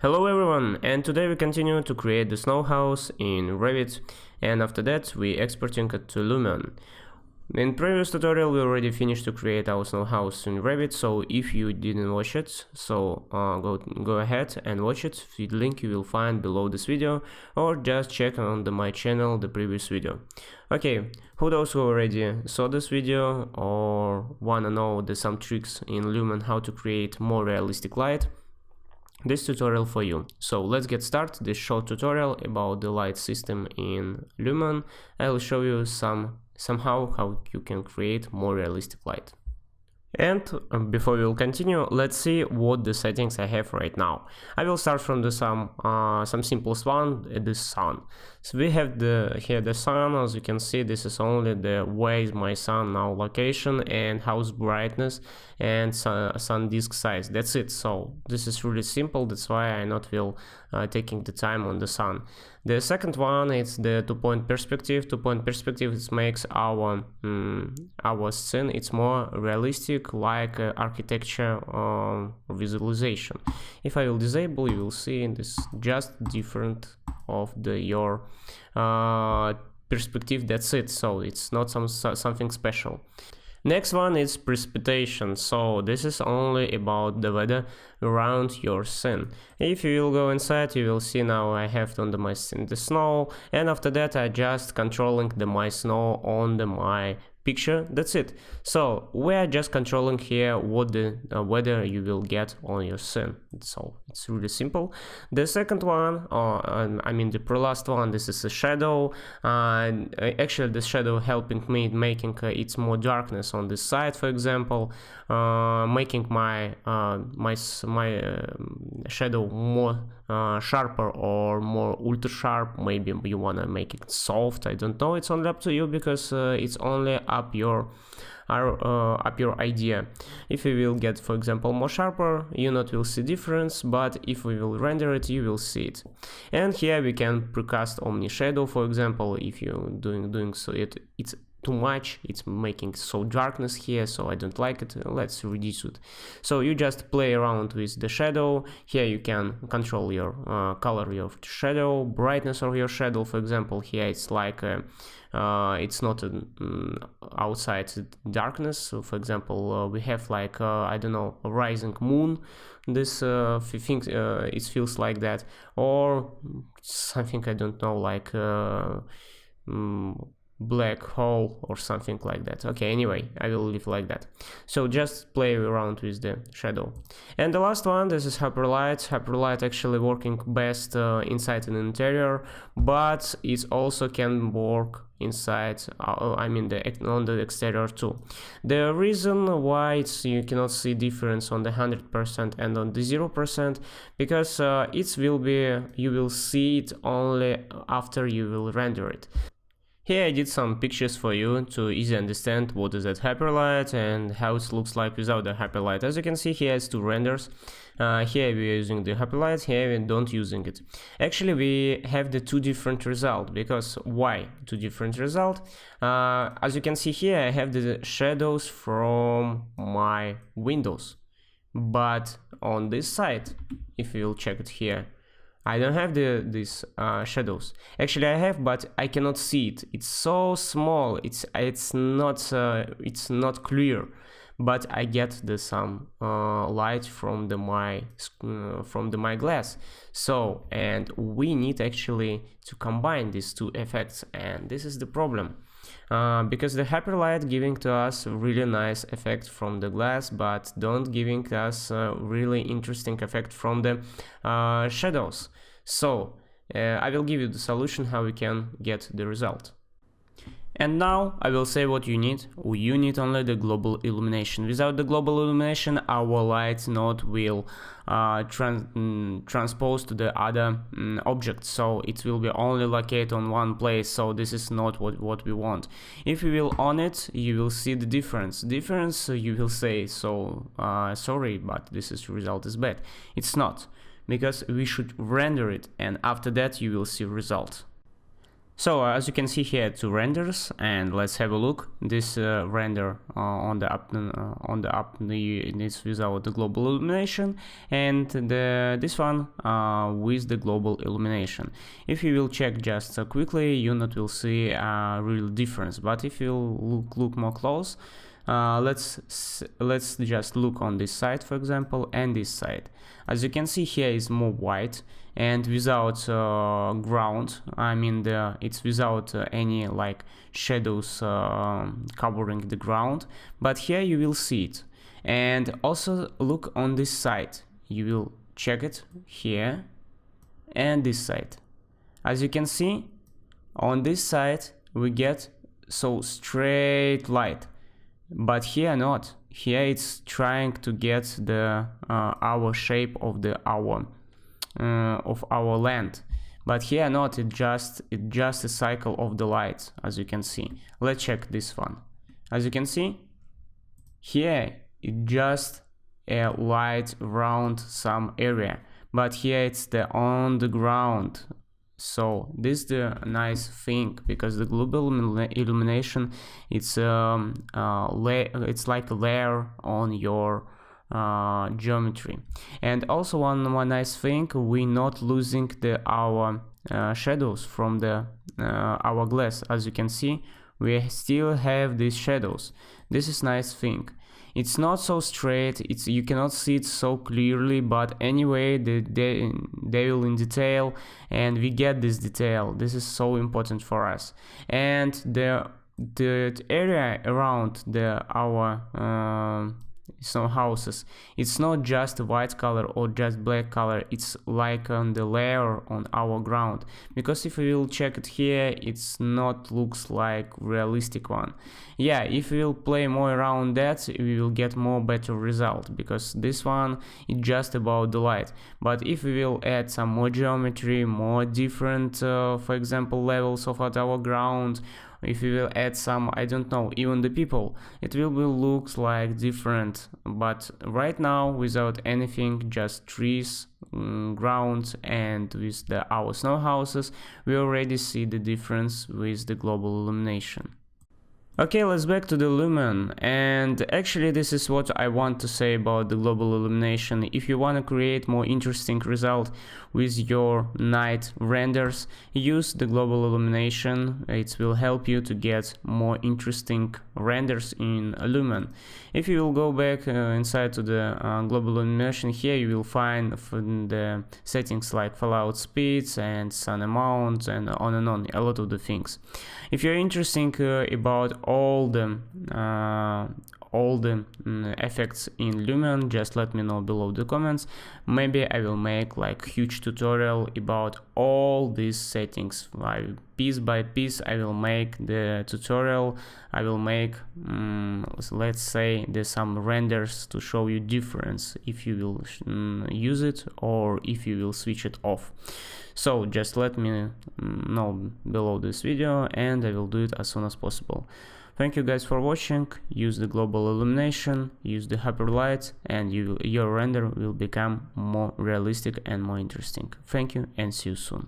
Hello everyone, and today we continue to create the snow house in Revit, and after that we exporting it to Lumion. In previous tutorial we already finished to create our snow house in Revit, so if you didn't watch it, so go ahead and watch it. The link you will find below this video, or just check on my channel the previous video. Okay, who those who already saw this video or wanna know some tricks in Lumion how to create more realistic light, this tutorial for you. So let's get started. This short tutorial about the light system in Lumion. I will show you somehow how you can create more realistic light. And before we will continue, let's see what the settings I have right now. I will start from the some simplest one, the sun. So we have here the sun. As you can see, this is only the where is my sun now location and house brightness and sun disk size. That's it. So this is really simple. That's why I not will taking the time on the sun. The second one is the two-point perspective. Two-point perspective makes our scene it's more realistic, like architecture visualization. If I will disable, you will see this just different of your perspective. That's it. So it's not something special. Next one is precipitation. So this is only about the weather around your scene. If you will go inside, you will see now I have on my scene the snow, and after that I just controlling my snow on my picture. That's it. So we are just controlling here what the weather you will get on your scene. So it's really simple. The second one, I mean the last one, this is a shadow. Actually the shadow helping me making it's more darkness on this side, for example, making my shadow more sharper or more ultra sharp. Maybe you wanna make it soft, I don't know, it's only up to you, because it's only up your idea. If we will get, for example, more sharper, you not will see difference, but if we will render it, you will see it. And here we can precast omni shadow, for example. If you doing so it's too much, it's making so darkness here, so I don't like it. Let's reduce it. So you just play around with the shadow. Here you can control your color of your shadow, brightness of your shadow. For example, here it's like it's not outside darkness. So for example, we have like I don't know, a rising moon. This thing it feels like that, or something I don't know, like black hole or something like that. Okay, anyway, I will leave like that. So just play around with the shadow. And the last one, this is hyperlight. Hyperlight actually working best inside an interior, but it also can work inside, I mean on the exterior too. The reason why you cannot see difference on the 100% and on the 0%, because you will see it only after you will render it. Here I did some pictures for you to easily understand what is that hyperlight and how it looks like without the hyperlight. As you can see, here it's two renders. Here we are using the hyperlight, here we don't using it. Actually we have the two different results. Because why two different results? As you can see here, I have the shadows from my windows, but on this side, if you will check it here, I don't have these shadows. Actually I have, but I cannot see it. It's so small. It's not clear. But I get some light from my glass. So, and we need actually to combine these two effects, and this is the problem. Because the hyperlight giving to us really nice effect from the glass, but don't giving us really interesting effect from the shadows. So I will give you the solution how we can get the result. And now I will say what you need. You need only the global illumination. Without the global illumination, our light not will transpose to the other objects. So it will be only located on one place. So this is not what we want. If you will on it, you will see the difference. You will say, so sorry, but this result is bad. It's not, because we should render it, and after that you will see result. So as you can see here, two renders, and let's have a look. This render on the up it's without the global illumination, and this one with the global illumination. If you will check just quickly, you not will see a real difference. But if you look more close, let's just look on this side, for example, and this side. As you can see, here is more white and without ground. I mean, it's without any like shadows covering the ground, but here you will see it. And also look on this side, you will check it here and this side. As you can see, on this side we get so straight light, but here not. Here it's trying to get the our shape of the our land, but here not. It's just a cycle of the light, as you can see. Let's check this one. As you can see, here it just a light around some area, but here it's on the ground. So this is the nice thing, because the global illumination, it's like a layer on your geometry. And also one nice thing, we not losing our shadows from the our glass. As you can see, we still have these shadows. This is nice thing. It's not so straight, you cannot see it so clearly, but anyway, they will in detail, and we get this detail. This is so important for us. And the area around our some houses, it's not just white color or just black color, it's like on the layer on our ground, because if we will check it here, it's not looks like realistic one. Yeah, if we will play more around that, we will get more better result, because this one is just about the light. But if we will add some more geometry, more different for example levels of our ground, if we will add some, I don't know, even the people, it will look like different. But right now, without anything, just trees, ground, and with our snow houses, we already see the difference with the global illumination. Okay, let's back to the Lumion, and actually this is what I want to say about the global illumination. If you want to create more interesting result with your night renders, use the global illumination. It will help you to get more interesting renders in Lumion. If you will go back inside to the global illumination, here you will find the settings like fallout speeds and sun amount and on, a lot of the things. If you're interested about all the effects in Lumion, just let me know below the comments. Maybe I will make like huge tutorial about all these settings. Like piece by piece I will make the tutorial. I will make let's say there's some renders to show you difference if you will use it or if you will switch it off. So just let me know below this video, and I will do it as soon as possible. Thank you guys for watching. Use the global illumination, use the hyperlight, and your render will become more realistic and more interesting. Thank you, and see you soon.